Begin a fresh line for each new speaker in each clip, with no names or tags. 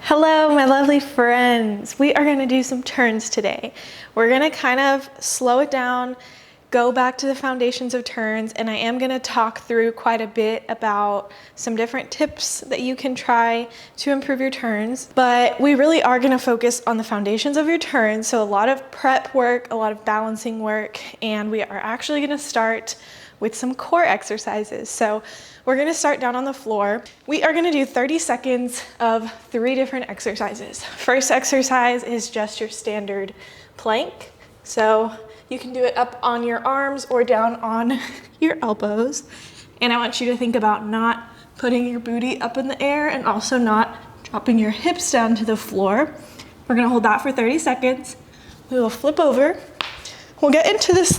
Hello, my lovely friends. We are gonna do some turns today. We're gonna kind of slow it down, go back to the foundations of turns, and I am gonna talk through quite a bit about some different tips that you can try to improve your turns. But we really are gonna focus on the foundations of your turns. So a lot of prep work, a lot of balancing work, and we are actually gonna start with some core exercises. So we're gonna start down on the floor. We are gonna do 30 seconds of 3 different exercises. First exercise is just your standard plank. So you can do it up on your arms or down on your elbows. And I want you to think about not putting your booty up in the air and also not dropping your hips down to the floor. We're gonna hold that for 30 seconds. We will flip over. We'll get into this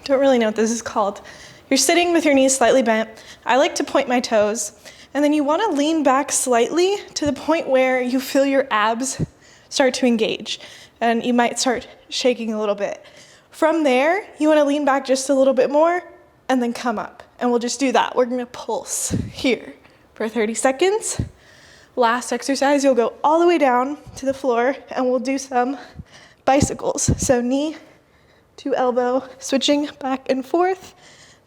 don't really know what this is called. You're sitting with your knees slightly bent. I like to point my toes. And then you wanna lean back slightly to the point where you feel your abs start to engage. And you might start shaking a little bit. From there, you wanna lean back just a little bit more and then come up. And we'll just do that. We're gonna pulse here for 30 seconds. Last exercise, you'll go all the way down to the floor and we'll do some bicycles. So knee to elbow, switching back and forth.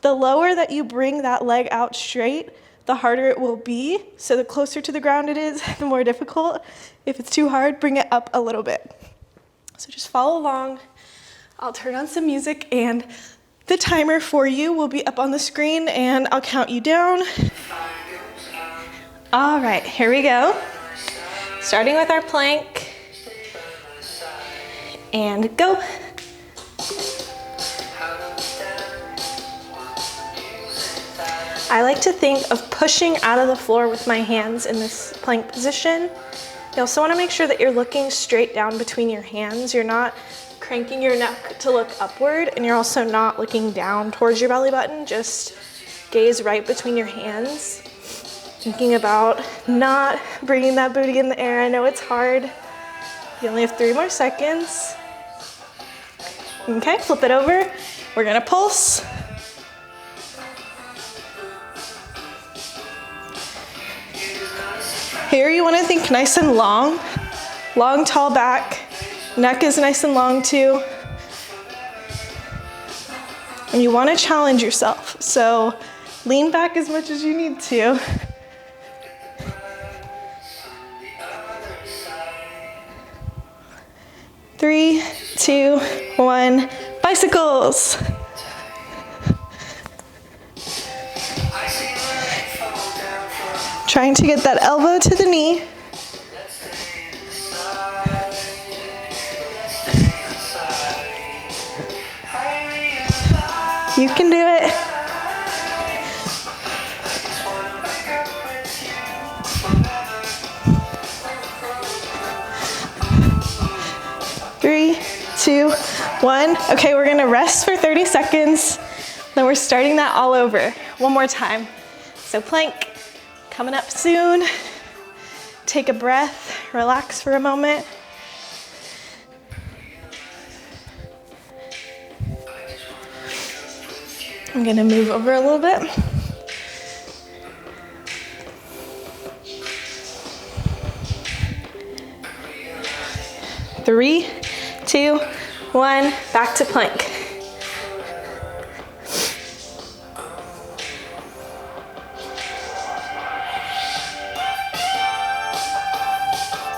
The lower that you bring that leg out straight, the harder it will be. So the closer to the ground it is, the more difficult. If it's too hard, bring it up a little bit. So just follow along. I'll turn on some music and the timer for you will be up on the screen and I'll count you down. All right, here we go. Starting with our plank. And go. I like to think of pushing out of the floor with my hands in this plank position. You also want to make sure that you're looking straight down between your hands. You're not cranking your neck to look upward, and you're also not looking down towards your belly button. Just gaze right between your hands. Thinking about not bringing that booty in the air. I know it's hard. You only have 3 more seconds. Okay, flip it over. We're gonna pulse. Here you want to think nice and long. Long, tall back. Neck is nice and long too. And you want to challenge yourself. So lean back as much as you need to. Three, 2, 1, bicycles. Trying to get that elbow to the knee. You can do it. Three, 2, 1. Okay, we're gonna rest for 30 seconds. Then we're starting that all over. One more time. So plank. Coming up soon. Take a breath, relax for a moment. I'm gonna move over a little bit. Three, 2, 1, back to plank.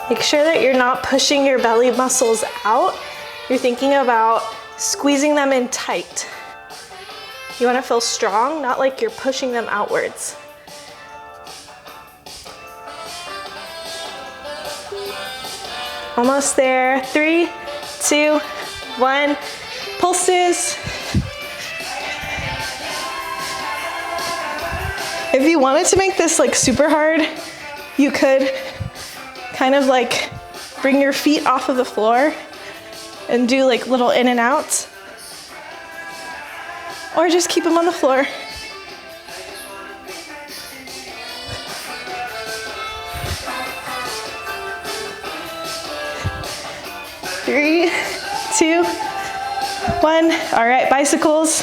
Make sure that you're not pushing your belly muscles out. You're thinking about squeezing them in tight. You want to feel strong, not like you're pushing them outwards. Almost there. 3, 2, 1. Pulses. If you wanted to make this super hard, you could kind of bring your feet off of the floor and do little in and outs. Or just keep them on the floor. Three, 2, 1. All right, bicycles.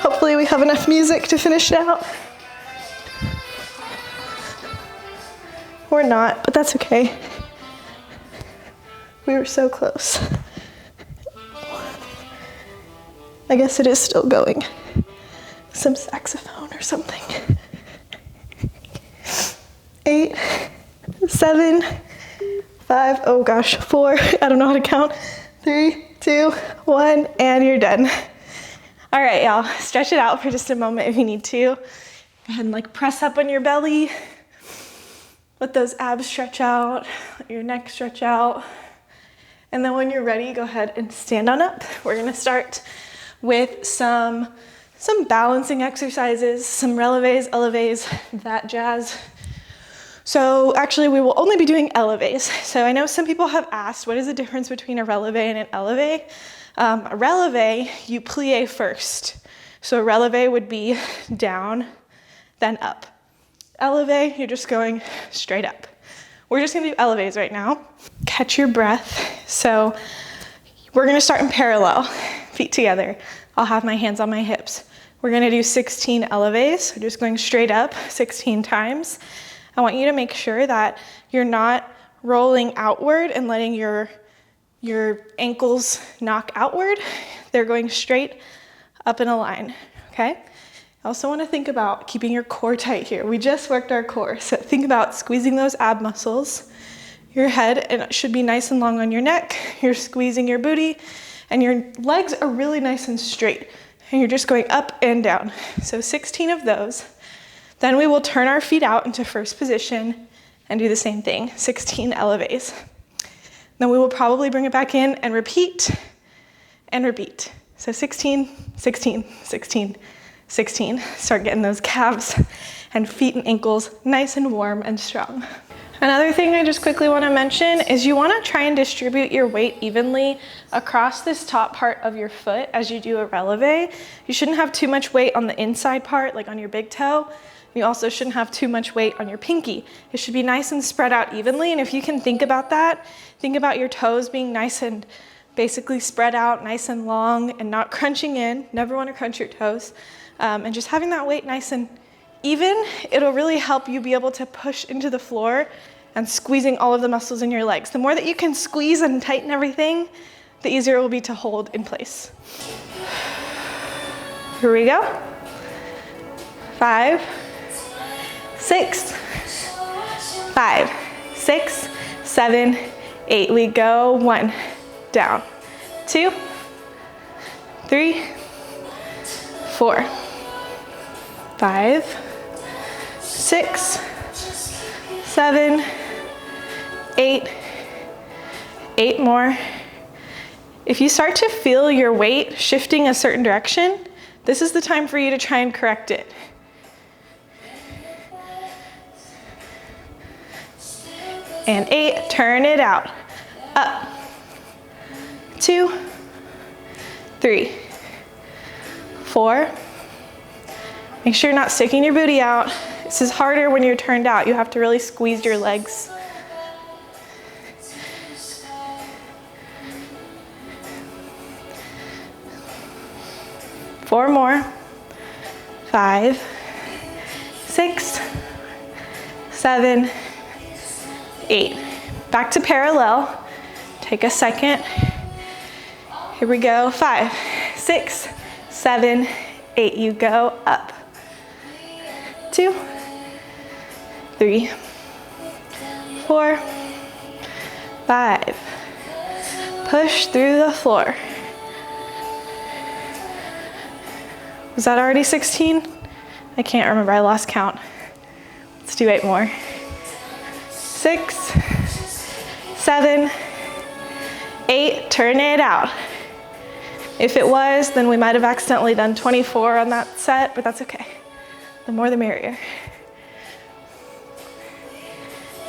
Hopefully we have enough music to finish it out. Or not, but that's okay. We were so close. I guess it is still going. Some saxophone or something. 8, 7, 5, oh gosh, 4, I don't know how to count. 3, 2, 1, and you're done. All right, y'all, stretch it out for just a moment if you need to. Go ahead and like press up on your belly. Let those abs stretch out, let your neck stretch out. And then when you're ready, go ahead and stand on up. We're gonna start with some balancing exercises, some releves, eleves, that jazz. So actually we will only be doing eleves. So I know some people have asked, what is the difference between a releve and an eleve? A releve, you plie first. So a releve would be down, then up. Eleve, you're just going straight up. We're just gonna do eleves right now. Catch your breath. So we're gonna start in parallel, feet together. I'll have my hands on my hips. We're gonna do 16 eleves, so just going straight up 16 times. I want you to make sure that you're not rolling outward and letting your ankles knock outward. They're going straight up in a line, okay? I also want to think about keeping your core tight here. We just worked our core, so think about squeezing those ab muscles. Your head, and it should be nice and long on your neck. You're squeezing your booty, and your legs are really nice and straight. And you're just going up and down. So 16 of those. Then we will turn our feet out into first position and do the same thing, 16 eleves. Then we will probably bring it back in and repeat and repeat. So 16, 16, 16, 16. Start getting those calves and feet and ankles nice and warm and strong. Another thing I just quickly want to mention is you want to try and distribute your weight evenly across this top part of your foot as you do a releve. You shouldn't have too much weight on the inside part, like on your big toe. You also shouldn't have too much weight on your pinky. It should be nice and spread out evenly, and if you can think about that, think about your toes being nice and basically spread out, nice and long, and not crunching in. Never want to crunch your toes. And just having that weight nice and even, it'll really help you be able to push into the floor and squeezing all of the muscles in your legs. The more that you can squeeze and tighten everything, the easier it will be to hold in place. Here we go. 5, 6, 5, 6, 7, 8. We go 1, down, 2, 3, 4, 5, 6, 7, 8, 8 more. If you start to feel your weight shifting a certain direction, this is the time for you to try and correct it. And 8, turn it out. Up. 2, 3, 4. Make sure you're not sticking your booty out. This is harder when you're turned out. You have to really squeeze your legs. 4 more. 5, 6, 7, 8. Back to parallel. Take a second. Here we go. 5, 6, 7, 8. You go up. 2, 3, 4, 5. Push through the floor. Was that already 16? I can't remember, I lost count. Let's do 8 more. 6, 7, 8, turn it out. If it was, then we might have accidentally done 24 on that set, but that's okay. The more the merrier.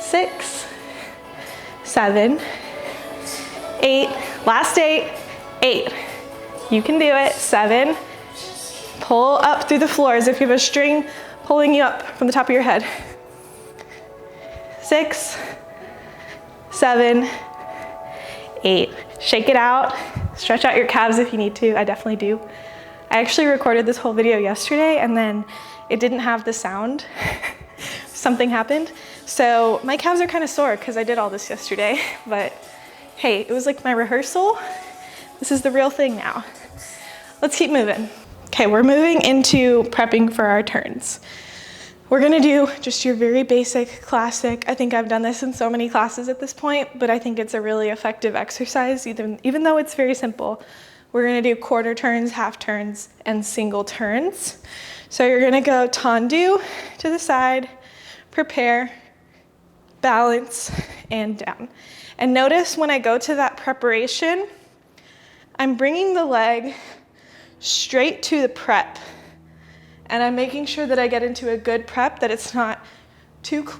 6, 7, 8, last 8, 8. You can do it. 7, pull up through the floor as if you have a string pulling you up from the top of your head. 6, 7, 8. Shake it out. Stretch out your calves if you need to. I definitely do. I actually recorded this whole video yesterday and then it didn't have the sound. Something happened. So my calves are kind of sore because I did all this yesterday, but hey, it was like my rehearsal. This is the real thing now. Let's keep moving. Okay, we're moving into prepping for our turns. We're gonna do just your very basic, classic. I think I've done this in so many classes at this point, but I think it's a really effective exercise, even though it's very simple. We're gonna do quarter turns, half turns, and single turns. So you're gonna go tendu to the side, prepare, balance, and down. And notice when I go to that preparation, I'm bringing the leg straight to the prep. And I'm making sure that I get into a good prep, that it's not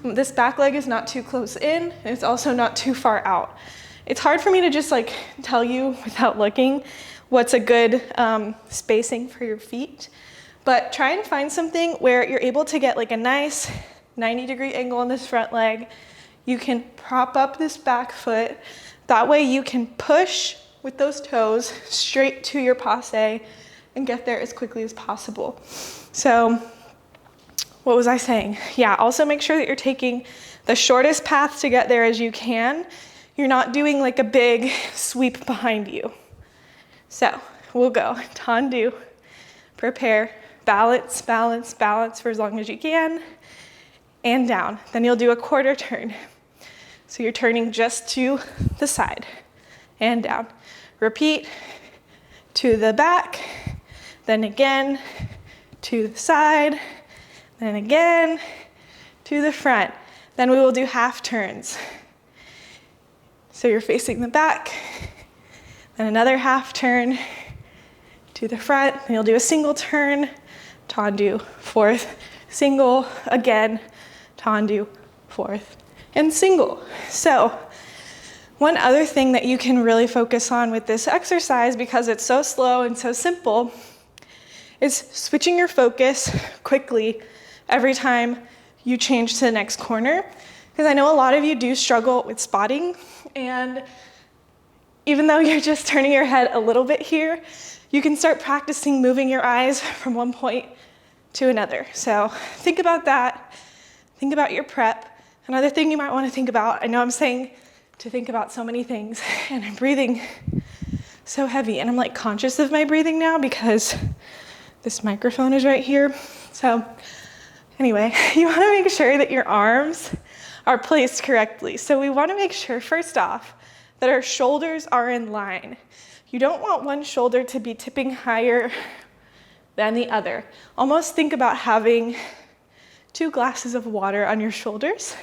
this back leg is not too close in, and it's also not too far out. It's hard for me to just like tell you without looking what's a good spacing for your feet, but try and find something where you're able to get like a nice 90-degree angle on this front leg. You can prop up this back foot. That way you can push with those toes straight to your passe and get there as quickly as possible. So what was I saying? Yeah, also make sure that you're taking the shortest path to get there as you can. You're not doing like a big sweep behind you. So we'll go tendu, prepare, balance, balance, balance for as long as you can, and down. Then you'll do a quarter turn. So you're turning just to the side and down. Repeat to the back, then again to the side, then again to the front. Then we will do half turns. So you're facing the back, then another half turn to the front, then you'll do a single turn, tendu, fourth, single, again, tendu, fourth, and single. So one other thing that you can really focus on with this exercise, because it's so slow and so simple, is switching your focus quickly every time you change to the next corner. Because I know a lot of you do struggle with spotting, and even though you're just turning your head a little bit here, you can start practicing moving your eyes from one point to another. So think about that. Think about your prep. Another thing you might want to think about, I know I'm saying to think about so many things, and I'm breathing so heavy, and I'm like conscious of my breathing now because this microphone is right here. So anyway, you want to make sure that your arms are placed correctly. So we want to make sure, first off, that our shoulders are in line. You don't want one shoulder to be tipping higher than the other. Almost think about having 2 glasses of water on your shoulders,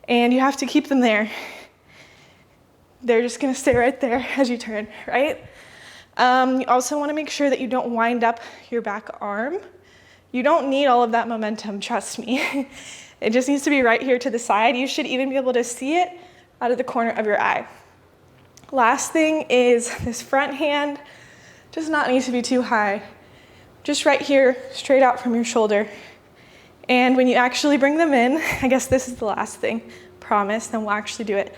and you have to keep them there. They're just gonna stay right there as you turn, right? You also wanna make sure that you don't wind up your back arm. You don't need all of that momentum, trust me. It just needs to be right here to the side. You should even be able to see it out of the corner of your eye. Last thing is this front hand does not need to be too high. Just right here, straight out from your shoulder. And when you actually bring them in, I guess this is the last thing, promise, then we'll actually do it,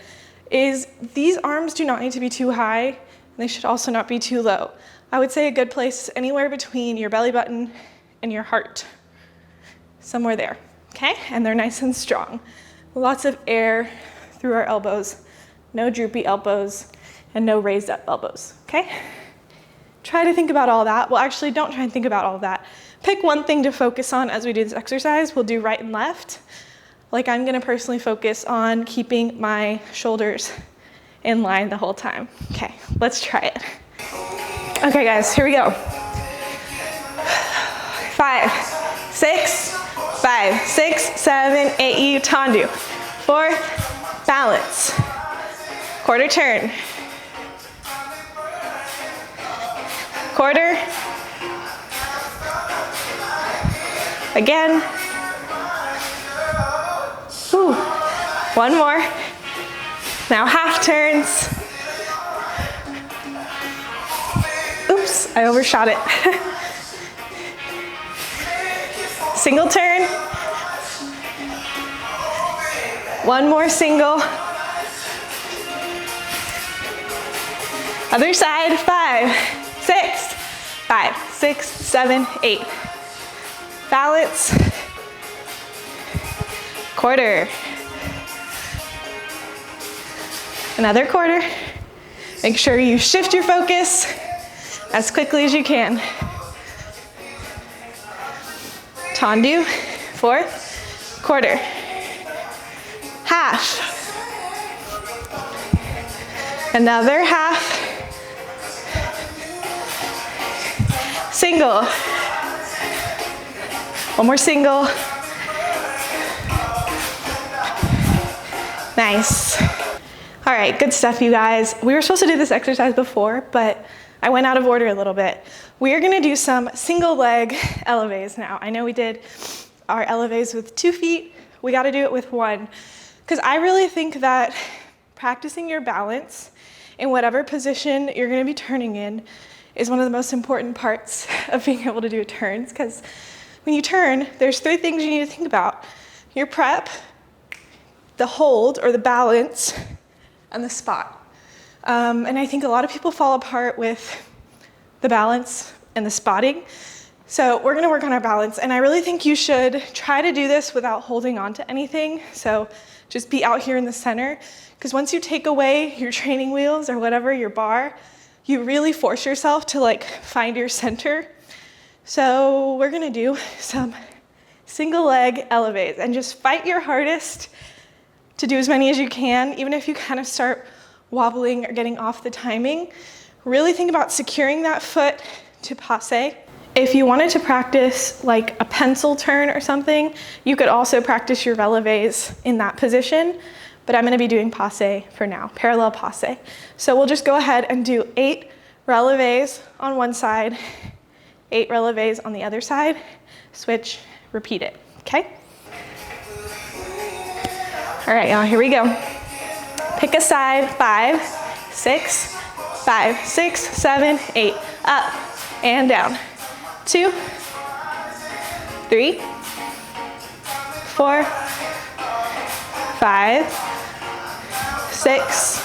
is these arms do not need to be too high, and they should also not be too low. I would say a good place is anywhere between your belly button and your heart, somewhere there, okay? And they're nice and strong. Lots of air through our elbows, no droopy elbows, and no raised up elbows, okay? Try to think about all that. Well, actually, don't try and think about all that. Pick one thing to focus on as we do this exercise. We'll do right and left. Like I'm gonna personally focus on keeping my shoulders in line the whole time. Okay, let's try it. Okay guys, here we go. 5, 6, 5, 6, 7, 8, you tendu. 4th, balance. Quarter turn. Quarter. Again. Whew. One more. Now half turns. Oops, I overshot it. Single turn. One more single. Other side, 5, 6, 5, 6, 7, 8. Balance. Quarter. Another quarter. Make sure you shift your focus as quickly as you can. Tendu, fourth, quarter, half, another half, single, one more single, nice. All right, good stuff, you guys. We were supposed to do this exercise before, but I went out of order a little bit. We are gonna do some single leg elevates now. I know we did our elevates with 2 feet. We gotta do it with 1. Because I really think that practicing your balance in whatever position you're gonna be turning in is one of the most important parts of being able to do turns. Because when you turn, there's 3 things you need to think about. Your prep, the hold or the balance, and the spot. And I think a lot of people fall apart with the balance and the spotting. So we're gonna work on our balance, and I really think you should try to do this without holding on to anything. So just be out here in the center, because once you take away your training wheels or whatever, your bar, you really force yourself to like find your center. So we're gonna do some single leg elevates and just fight your hardest to do as many as you can, even if you kind of start wobbling or getting off the timing. Really think about securing that foot to passe. If you wanted to practice like a pencil turn or something, you could also practice your relevés in that position, but I'm gonna be doing passe for now, parallel passe. So we'll just go ahead and do 8 relevés on one side, 8 relevés on the other side, switch, repeat it, okay? All right, y'all, here we go. Pick a side, 5, 6, 5, 6, 7, 8, up and down. 2, 3, 4, 5, 6,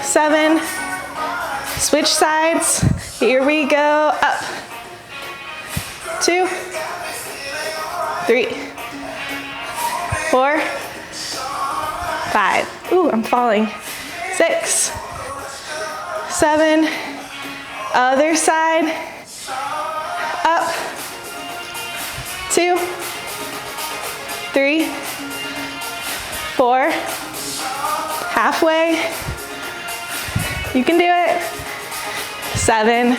7, switch sides. Here we go, up. 2, 3, 4, 5. Ooh, I'm falling. 6, 7, other side, up. 2, 3, 4, halfway. You can do it. 7,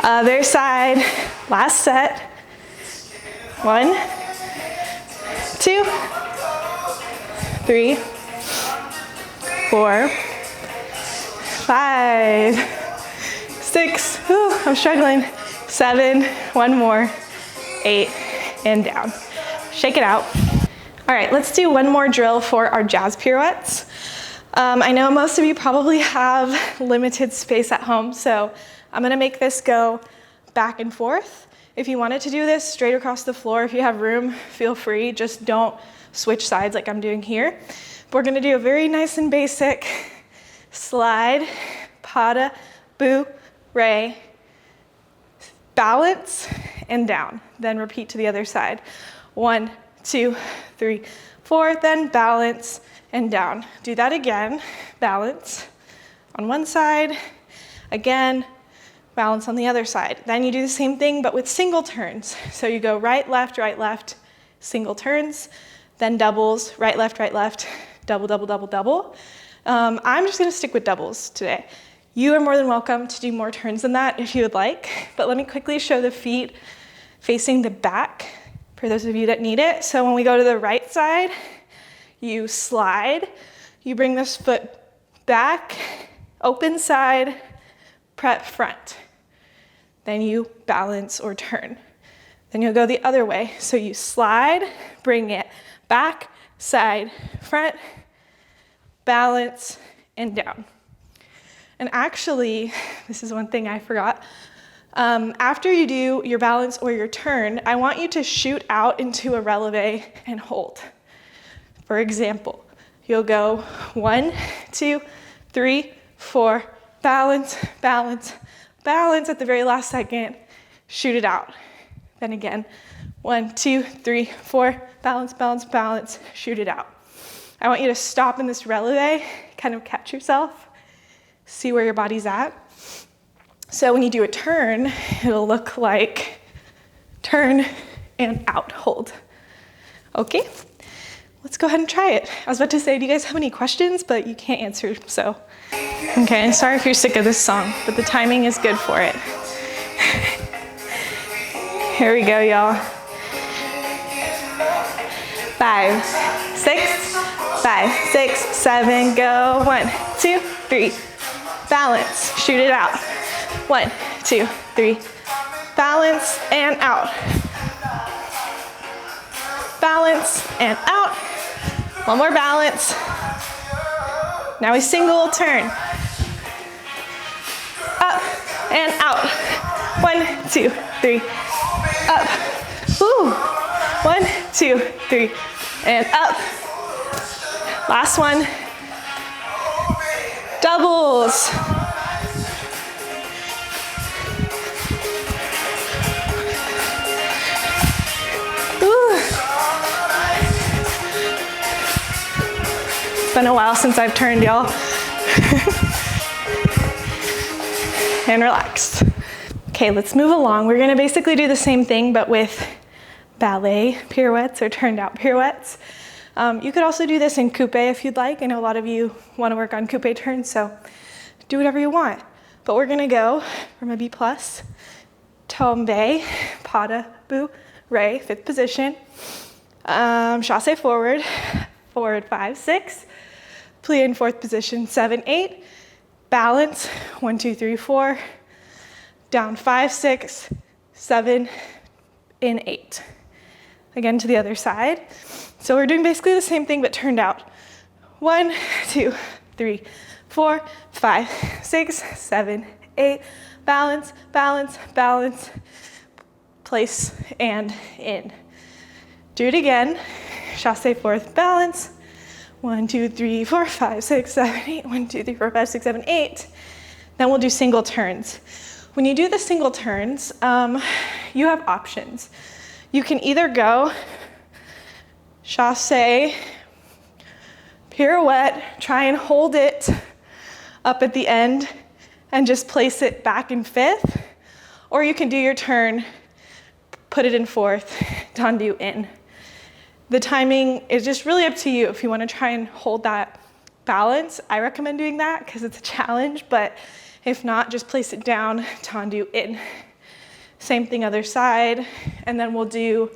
other side, last set. 1, 2, 3, 4, 5, 6, ooh, I'm struggling, 7, one more, 8, and down. Shake it out. All right, let's do one more drill for our jazz pirouettes. I know most of you probably have limited space at home, so I'm gonna make this go back and forth. If you wanted to do this straight across the floor, if you have room, feel free, just don't switch sides like I'm doing here. We're gonna do a very nice and basic slide, pas, bout, ray, balance, and down. Then repeat to the other side. 1, 2, 3, 4, then balance and down. Do that again, balance on one side, again, balance on the other side. Then you do the same thing, but with single turns. So you go right, left, single turns, then doubles, right, left, double, double, double, double. I'm just gonna stick with doubles today. You are more than welcome to do more turns than that if you would like, but let me quickly show the feet facing the back for those of you that need it. So when we go to the right side, you slide, you bring this foot back, open side, prep front. Then you balance or turn. Then you'll go the other way. So you slide, bring it back, side, front, balance, and down. And actually, this is one thing I forgot. After you do your balance or your turn, I want you to shoot out into a releve and hold. For example, you'll go 1, 2, 3, 4, balance, balance, balance at the very last second, shoot it out. Then again, 1, 2, 3, 4, balance, balance, balance, shoot it out. I want you to stop in this releve, kind of catch yourself, see where your body's at. So when you do a turn, it'll look like turn and out, hold. Okay, let's go ahead and try it. I was about to say, do you guys have any questions? But you can't answer, so. Okay, sorry if you're sick of this song, but the timing is good for it. Here we go, y'all. 5, 6, 5, 6, 7, go. 1, 2, 3. Balance, shoot it out. 1, 2, 3. Balance and out. Balance and out. One more balance. Now we single turn. Up and out. 1, 2, 3. Up. Woo. 1, 2, 3. And up. Last one. Doubles. It's been a while since I've turned, y'all. And relaxed. Okay, let's move along. We're gonna basically do the same thing, but with ballet pirouettes or turned out pirouettes. You could also do this in coupe if you'd like. I know a lot of you wanna work on coupe turns, so do whatever you want. But we're gonna go from a B+, tombe, pas de bourrée, 5th position, chassé forward, forward 5, 6, plie in 4th position, 7, 8, balance, 1, 2, 3, 4, down 5, 6, 7, in 8. Again to the other side. So we're doing basically the same thing but turned out. 1, 2, 3, 4, 5, 6, 7, 8, balance, balance, balance, place and in. Do it again. Chassé forth, balance. 1, 2, 3, 4, 5, 6, 7, 8. 1, 2, 3, 4, 5, 6, 7, 8. Then we'll do single turns. When you do the single turns, you have options. You can either go chassé, pirouette, try and hold it up at the end and just place it back in 5th, or you can do your turn, put it in 4th, tendu in. The timing is just really up to you. If you want to try and hold that balance, I recommend doing that because it's a challenge, but if not, just place it down, tendu in. Same thing other side, and then we'll do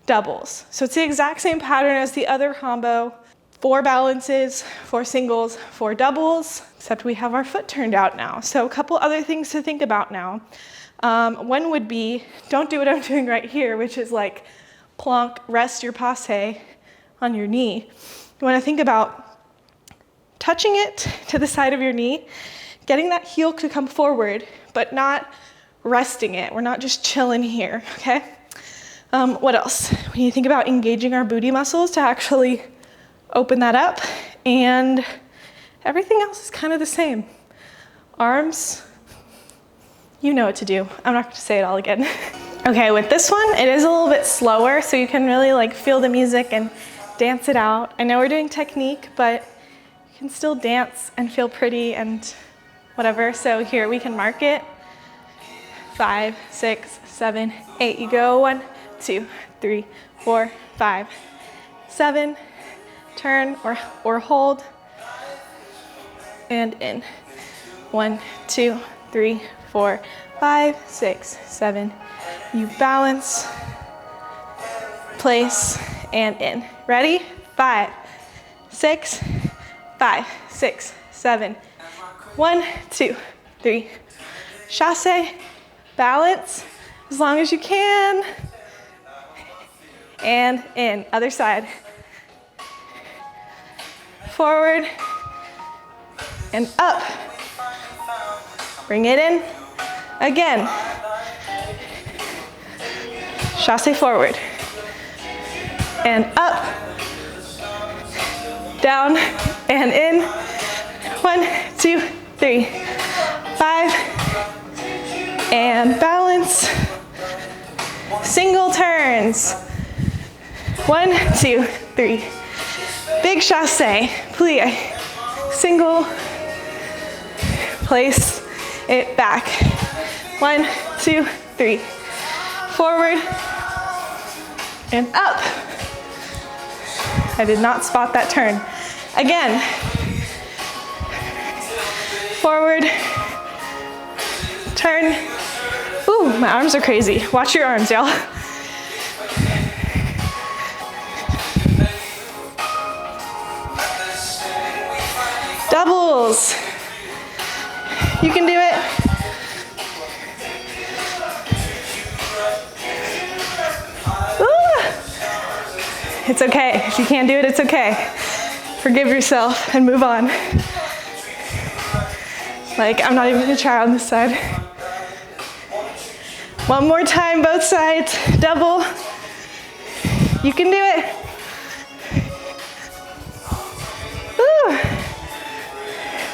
doubles. So it's the exact same pattern as the other combo. 4 balances, 4 singles, 4 doubles, except we have our foot turned out now. So a couple other things to think about now. One would be, don't do what I'm doing right here, which is like plonk, rest your passe on your knee. You wanna think about touching it to the side of your knee, getting that heel to come forward, but not resting it. We're not just chilling here, okay? What else? We need to think about engaging our booty muscles to actually open that up, and everything else is kind of the same. Arms, you know what to do. I'm not gonna say it all again. Okay, with this one, it is a little bit slower, so you can really like feel the music and dance it out. I know we're doing technique, but you can still dance and feel pretty and whatever. So here we can mark it. 5, 6, 7, 8. You go 1, 2, 3, 4, 5, 7. Turn or hold and in. 1, 2, 3, 4, 5, 6, 7. You balance, place, and in. Ready? 5, 6, 5, 6, 7. 1, 2, 3. Chassé, balance as long as you can. And in. Other side. Forward and up. Bring it in. Again. Chassé forward. And up. Down and in. 1, 2, 3, 5. And balance. Single turns. 1, 2, 3. big chasse, plie, single, place it back. 1, 2, 3. Forward and up. I did not spot that turn. Again. Forward, turn. Ooh, my arms are crazy. Watch your arms, y'all. Doubles. You can do it. Ooh. It's okay. If you can't do it, it's okay. Forgive yourself and move on. Like, I'm not even gonna try on this side. One more time, both sides, double. You can do it. Woo.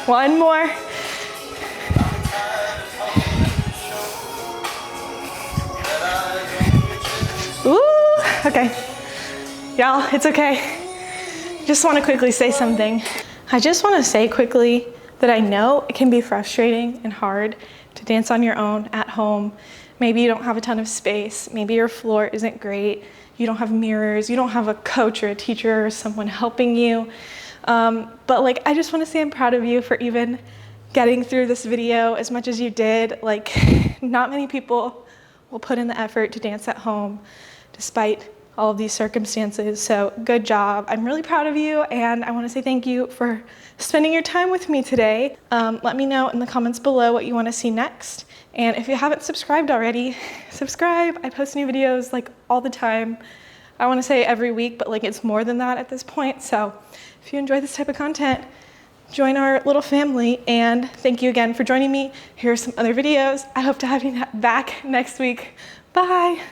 One more. Woo. Okay, y'all, it's okay. Just wanna quickly say something. I just wanna say quickly that I know it can be frustrating and hard to dance on your own at home. Maybe you don't have a ton of space. Maybe your floor isn't great. You don't have mirrors. You don't have a coach or a teacher or someone helping you. But like, I just want to say I'm proud of you for even getting through this video as much as you did. Like, not many people will put in the effort to dance at home despite all of these circumstances. So good job. I'm really proud of you, and I want to say thank you for spending your time with me today. Let me know in the comments below what you want to see next. And if you haven't subscribed already, subscribe. I post new videos like all the time. I want to say every week, but like it's more than that at this point. So if you enjoy this type of content, join our little family, and thank you again for joining me. Here are some other videos. I hope to have you back next week. Bye.